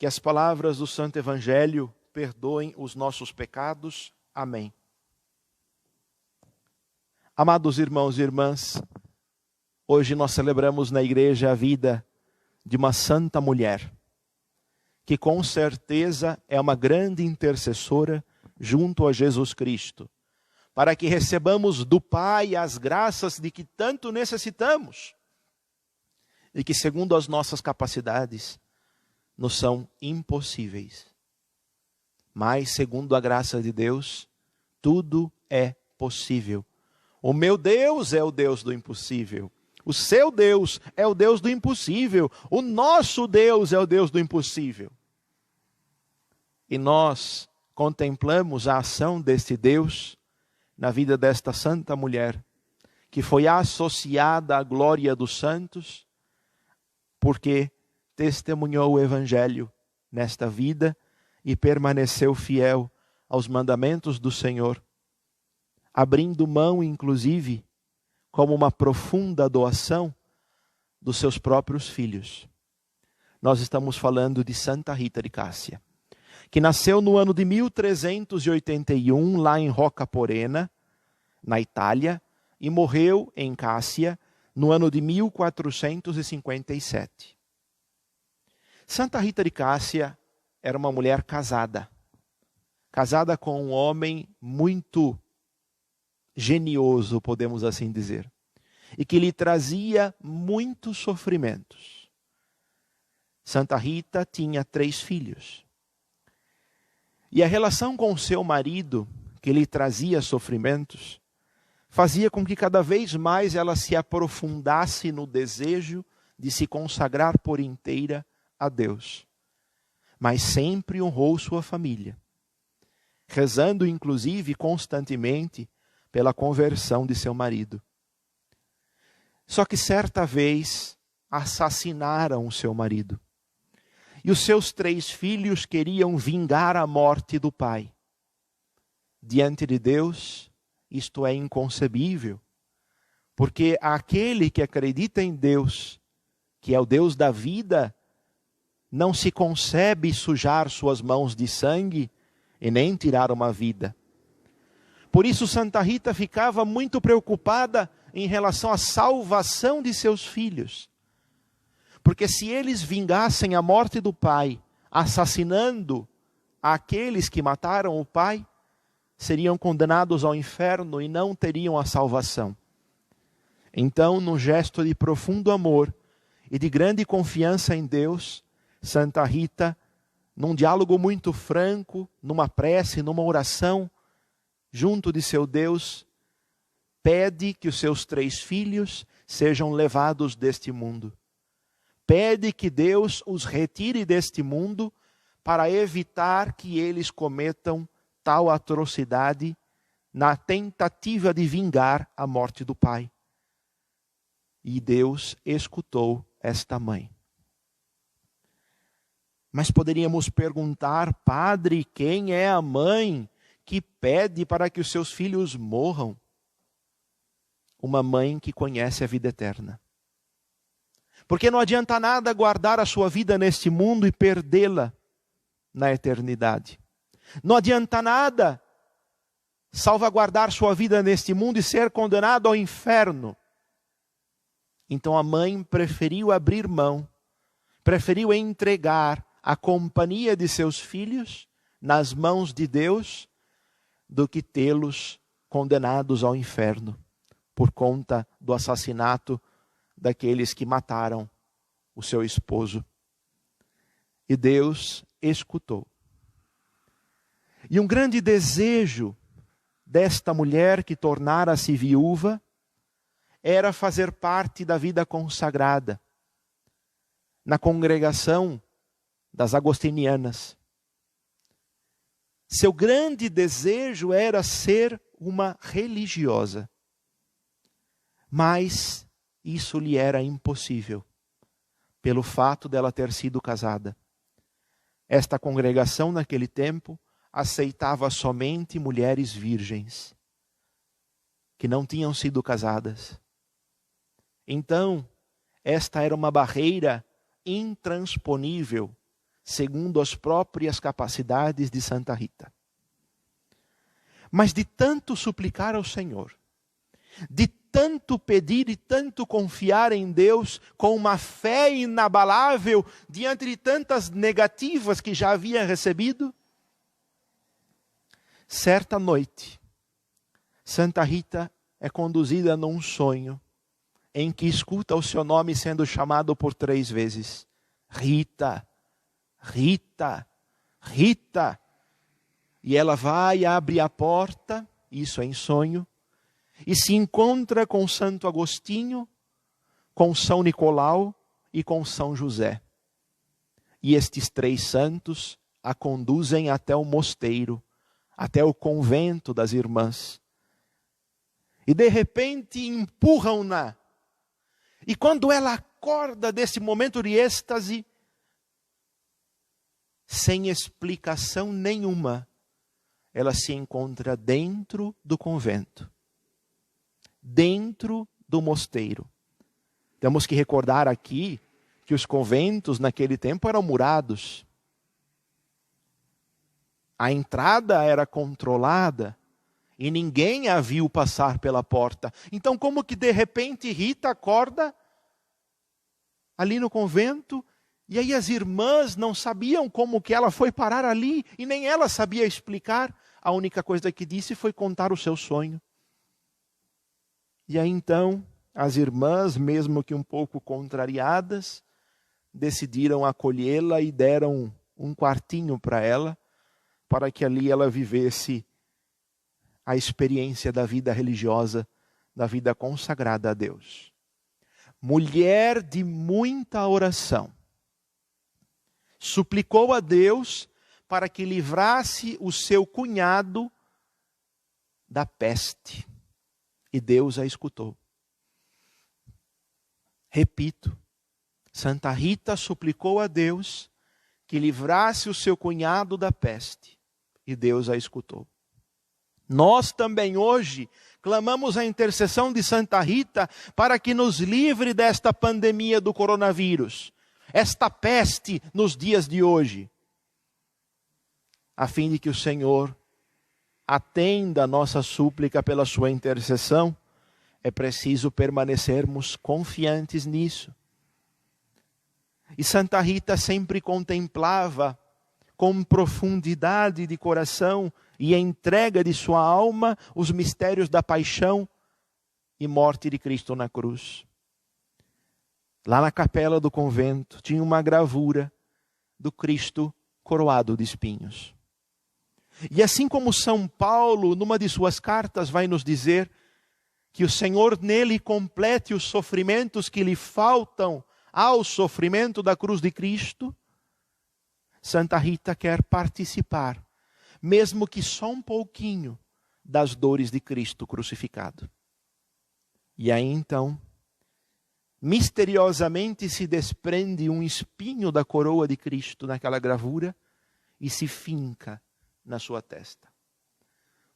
Que as palavras do Santo Evangelho perdoem os nossos pecados. Amém. Amados irmãos e irmãs, hoje nós celebramos na igreja a vida de uma santa mulher, que com certeza é uma grande intercessora junto a Jesus Cristo, para que recebamos do Pai as graças de que tanto necessitamos, e que segundo as nossas capacidades nos são impossíveis. Mas segundo a graça de Deus, tudo é possível. O meu Deus é o Deus do impossível. O seu Deus é o Deus do impossível. O nosso Deus é o Deus do impossível. E nós contemplamos a ação deste Deus na vida desta santa mulher, que foi associada à glória dos santos, porque testemunhou o Evangelho nesta vida e permaneceu fiel aos mandamentos do Senhor, abrindo mão, inclusive, como uma profunda doação dos seus próprios filhos. Nós estamos falando de Santa Rita de Cássia, que nasceu no ano de 1381, lá em Roccaporena, na Itália, e morreu em Cássia no ano de 1457. Santa Rita de Cássia era uma mulher casada com um homem muito genioso, podemos assim dizer, e que lhe trazia muitos sofrimentos. Santa Rita tinha 3 filhos. E a relação com seu marido, que lhe trazia sofrimentos, fazia com que cada vez mais ela se aprofundasse no desejo de se consagrar por inteira a Deus. Mas sempre honrou sua família, rezando inclusive constantemente pela conversão de seu marido. Só que certa vez assassinaram o seu marido. E os seus 3 filhos queriam vingar a morte do pai. Diante de Deus, isto é inconcebível, porque aquele que acredita em Deus, que é o Deus da vida, não se concebe sujar suas mãos de sangue e nem tirar uma vida. Por isso Santa Rita ficava muito preocupada em relação à salvação de seus filhos. Porque se eles vingassem a morte do pai, assassinando aqueles que mataram o pai, seriam condenados ao inferno e não teriam a salvação. Então, num gesto de profundo amor e de grande confiança em Deus, Santa Rita, num diálogo muito franco, numa prece, numa oração, junto de seu Deus, pede que os seus 3 filhos sejam levados deste mundo. Pede que Deus os retire deste mundo para evitar que eles cometam tal atrocidade na tentativa de vingar a morte do pai. E Deus escutou esta mãe. Mas poderíamos perguntar, padre, quem é a mãe que pede para que os seus filhos morram? Uma mãe que conhece a vida eterna. Porque não adianta nada guardar a sua vida neste mundo e perdê-la na eternidade. Não adianta nada salvaguardar sua vida neste mundo e ser condenado ao inferno. Então a mãe preferiu abrir mão, preferiu entregar a companhia de seus filhos nas mãos de Deus, do que tê-los condenados ao inferno por conta do assassinato daqueles que mataram o seu esposo. E Deus escutou. E um grande desejo desta mulher que tornara-se viúva era fazer parte da vida consagrada na congregação das agostinianas. Seu grande desejo era ser uma religiosa. Mas isso lhe era impossível, pelo fato dela ter sido casada. Esta congregação naquele tempo aceitava somente mulheres virgens, que não tinham sido casadas. Então, esta era uma barreira intransponível segundo as próprias capacidades de Santa Rita. Mas de tanto suplicar ao Senhor, de tanto pedir e tanto confiar em Deus com uma fé inabalável diante de tantas negativas que já havia recebido, certa noite, Santa Rita é conduzida num sonho em que escuta o seu nome sendo chamado por 3 vezes. Rita, Rita, Rita. E ela vai, abre a porta, isso é em sonho, e se encontra com Santo Agostinho, com São Nicolau e com São José. E estes 3 santos a conduzem até o mosteiro, até o convento das irmãs. E de repente empurram-na. E quando ela acorda desse momento de êxtase, sem explicação nenhuma, ela se encontra dentro do convento, dentro do mosteiro. Temos que recordar aqui que os conventos naquele tempo eram murados. A entrada era controlada e ninguém a viu passar pela porta. Então, como que de repente Rita acorda ali no convento, e aí as irmãs não sabiam como que ela foi parar ali, e nem ela sabia explicar. A única coisa que disse foi contar o seu sonho. E aí então, as irmãs, mesmo que um pouco contrariadas, decidiram acolhê-la e deram um quartinho para ela, para que ali ela vivesse a experiência da vida religiosa, da vida consagrada a Deus. Mulher de muita oração, suplicou a Deus para que livrasse o seu cunhado da peste. E Deus a escutou. Repito, Santa Rita suplicou a Deus que livrasse o seu cunhado da peste. E Deus a escutou. Nós também hoje clamamos a intercessão de Santa Rita para que nos livre desta pandemia do coronavírus, esta peste nos dias de hoje, a fim de que o Senhor atenda a nossa súplica pela sua intercessão. É preciso permanecermos confiantes nisso. E Santa Rita sempre contemplava com profundidade de coração e entrega de sua alma os mistérios da paixão e morte de Cristo na cruz. Lá na capela do convento tinha uma gravura do Cristo coroado de espinhos. E assim como São Paulo, numa de suas cartas, vai nos dizer que o Senhor nele complete os sofrimentos que lhe faltam ao sofrimento da cruz de Cristo, Santa Rita quer participar, mesmo que só um pouquinho, das dores de Cristo crucificado. E aí então, misteriosamente se desprende um espinho da coroa de Cristo naquela gravura e se finca na sua testa.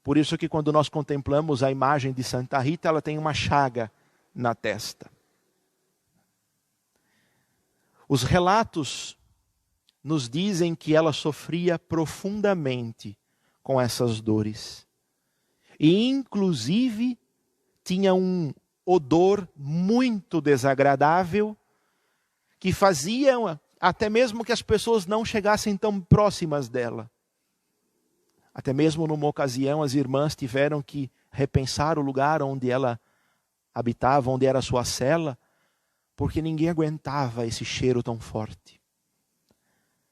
Por isso que quando nós contemplamos a imagem de Santa Rita, ela tem uma chaga na testa. Os relatos nos dizem que ela sofria profundamente com essas dores. E inclusive tinha um odor muito desagradável que fazia até mesmo que as pessoas não chegassem tão próximas dela. Até mesmo numa ocasião as irmãs tiveram que repensar o lugar onde ela habitava, onde era a sua cela, porque ninguém aguentava esse cheiro tão forte.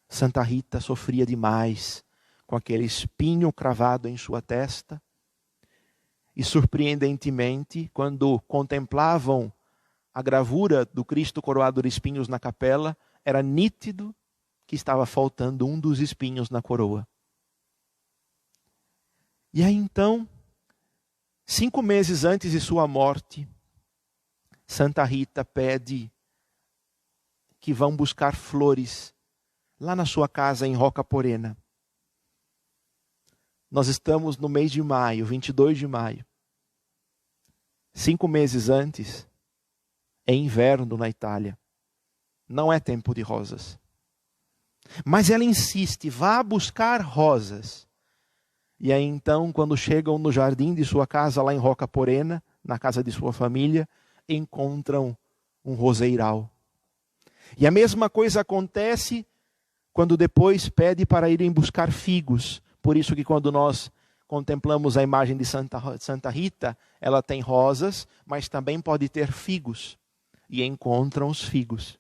Santa Rita sofria demais com aquele espinho cravado em sua testa. E surpreendentemente, quando contemplavam a gravura do Cristo coroado de espinhos na capela, era nítido que estava faltando um dos espinhos na coroa. E aí então, 5 meses antes de sua morte, Santa Rita pede que vão buscar flores lá na sua casa em Roca Porena. Nós estamos no mês de maio, 22 de maio. 5 meses antes, é inverno na Itália. Não é tempo de rosas. Mas ela insiste, vá buscar rosas. E aí então, quando chegam no jardim de sua casa, lá em Roca Porena, na casa de sua família, encontram um roseiral. E a mesma coisa acontece quando depois pede para irem buscar figos. Por isso que quando nós contemplamos a imagem de Santa Rita, ela tem rosas, mas também pode ter figos. E encontram os figos.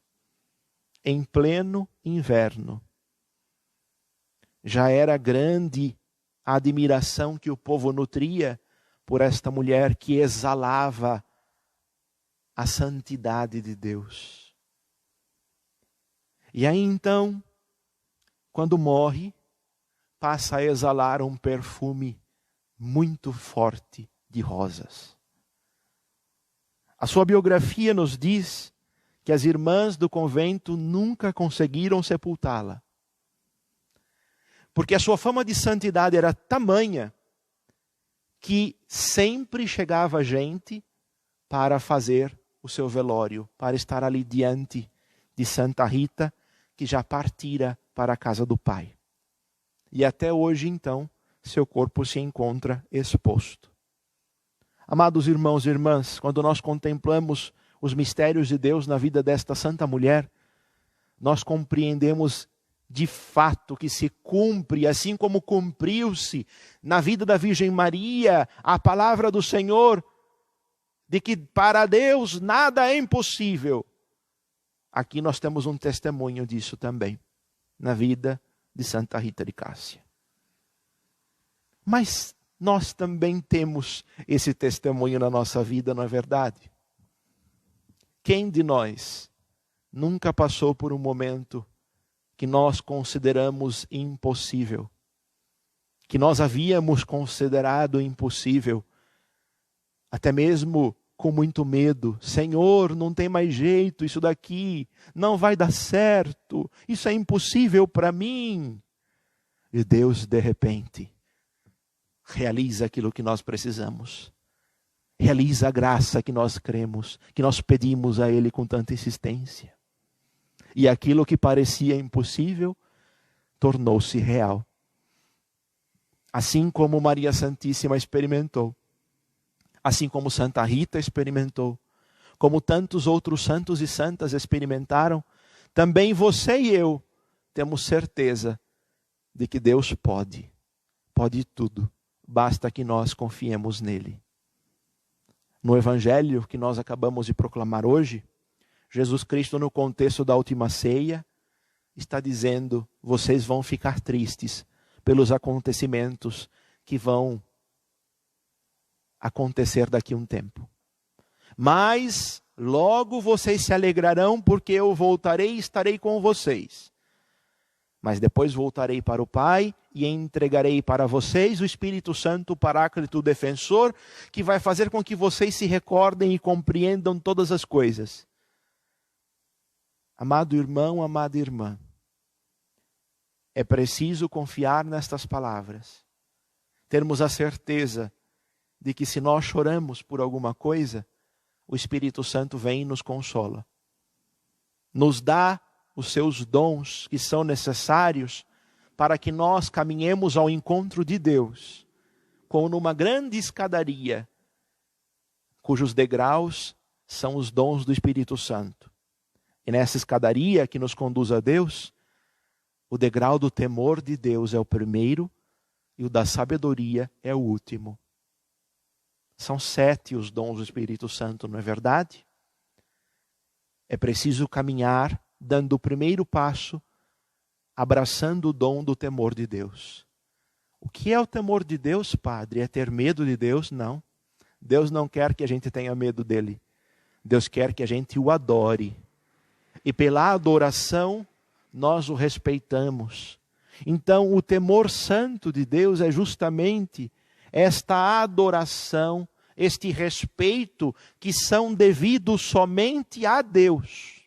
Em pleno inverno. Já era grande a admiração que o povo nutria por esta mulher que exalava a santidade de Deus. E aí então, quando morre, passa a exalar um perfume muito forte de rosas. A sua biografia nos diz que as irmãs do convento nunca conseguiram sepultá-la. Porque a sua fama de santidade era tamanha que sempre chegava gente para fazer o seu velório, para estar ali diante de Santa Rita, que já partira para a casa do Pai. E até hoje, então, seu corpo se encontra exposto. Amados irmãos e irmãs, quando nós contemplamos os mistérios de Deus na vida desta santa mulher, nós compreendemos de fato que se cumpre, assim como cumpriu-se na vida da Virgem Maria, a palavra do Senhor, de que para Deus nada é impossível. Aqui nós temos um testemunho disso também, na vida de Santa Rita de Cássia. Mas nós também temos esse testemunho na nossa vida, não é verdade? Quem de nós nunca passou por um momento que nós consideramos impossível, que nós havíamos considerado impossível, até mesmo com muito medo? Senhor, não tem mais jeito, isso daqui não vai dar certo, isso é impossível para mim. E Deus, de repente, realiza aquilo que nós precisamos, realiza a graça que nós cremos, que nós pedimos a Ele com tanta insistência. E aquilo que parecia impossível tornou-se real. Assim como Maria Santíssima experimentou, assim como Santa Rita experimentou, como tantos outros santos e santas experimentaram, também você e eu temos certeza de que Deus pode tudo, basta que nós confiemos nele. No Evangelho que nós acabamos de proclamar hoje, Jesus Cristo, no contexto da última ceia, está dizendo: vocês vão ficar tristes pelos acontecimentos que vão acontecer daqui a um tempo. Mas logo vocês se alegrarão, porque eu voltarei e estarei com vocês. Mas depois voltarei para o Pai e entregarei para vocês o Espírito Santo, o Paráclito, o Defensor, que vai fazer com que vocês se recordem e compreendam todas as coisas. Amado irmão, amada irmã, é preciso confiar nestas palavras, termos a certeza de que se nós choramos por alguma coisa, o Espírito Santo vem e nos consola. Nos dá os seus dons que são necessários para que nós caminhemos ao encontro de Deus, como numa grande escadaria, cujos degraus são os dons do Espírito Santo. E nessa escadaria que nos conduz a Deus, o degrau do temor de Deus é o primeiro e o da sabedoria é o último. São 7 os dons do Espírito Santo, não é verdade? É preciso caminhar dando o primeiro passo, abraçando o dom do temor de Deus. O que é o temor de Deus, Padre? É ter medo de Deus? Não. Deus não quer que a gente tenha medo dele. Deus quer que a gente o adore. E pela adoração, nós o respeitamos. Então, o temor santo de Deus é justamente esta adoração, este respeito que são devidos somente a Deus,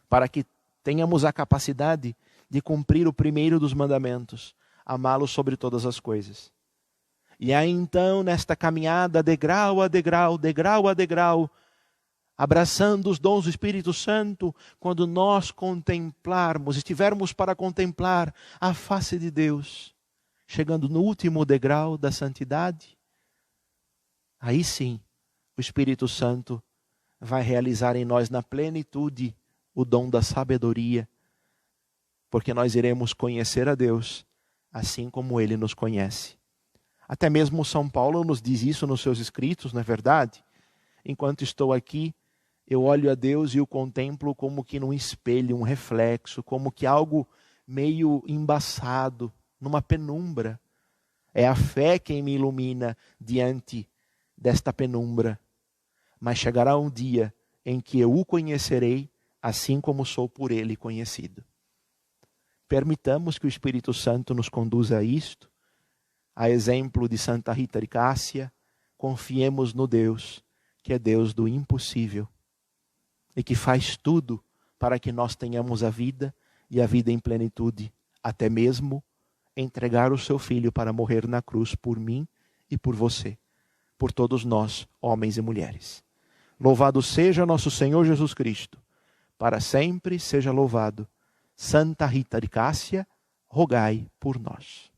para que tenhamos a capacidade de cumprir o primeiro dos mandamentos, amá-lo sobre todas as coisas. E aí então, nesta caminhada, degrau a degrau, degrau a degrau, abraçando os dons do Espírito Santo, quando nós contemplarmos, estivermos para contemplar a face de Deus, chegando no último degrau da santidade, aí sim o Espírito Santo vai realizar em nós na plenitude o dom da sabedoria, porque nós iremos conhecer a Deus assim como Ele nos conhece. Até mesmo São Paulo nos diz isso nos seus escritos, não é verdade? Enquanto estou aqui, eu olho a Deus e o contemplo como que num espelho, um reflexo, como que algo meio embaçado, numa penumbra. É a fé quem me ilumina diante desta penumbra. Mas chegará um dia em que eu o conhecerei, assim como sou por Ele conhecido. Permitamos que o Espírito Santo nos conduza a isto. A exemplo de Santa Rita de Cássia, confiemos no Deus, que é Deus do impossível, e que faz tudo para que nós tenhamos a vida e a vida em plenitude, até mesmo entregar o seu Filho para morrer na cruz por mim e por você, por todos nós, homens e mulheres. Louvado seja nosso Senhor Jesus Cristo, para sempre seja louvado. Santa Rita de Cássia, rogai por nós.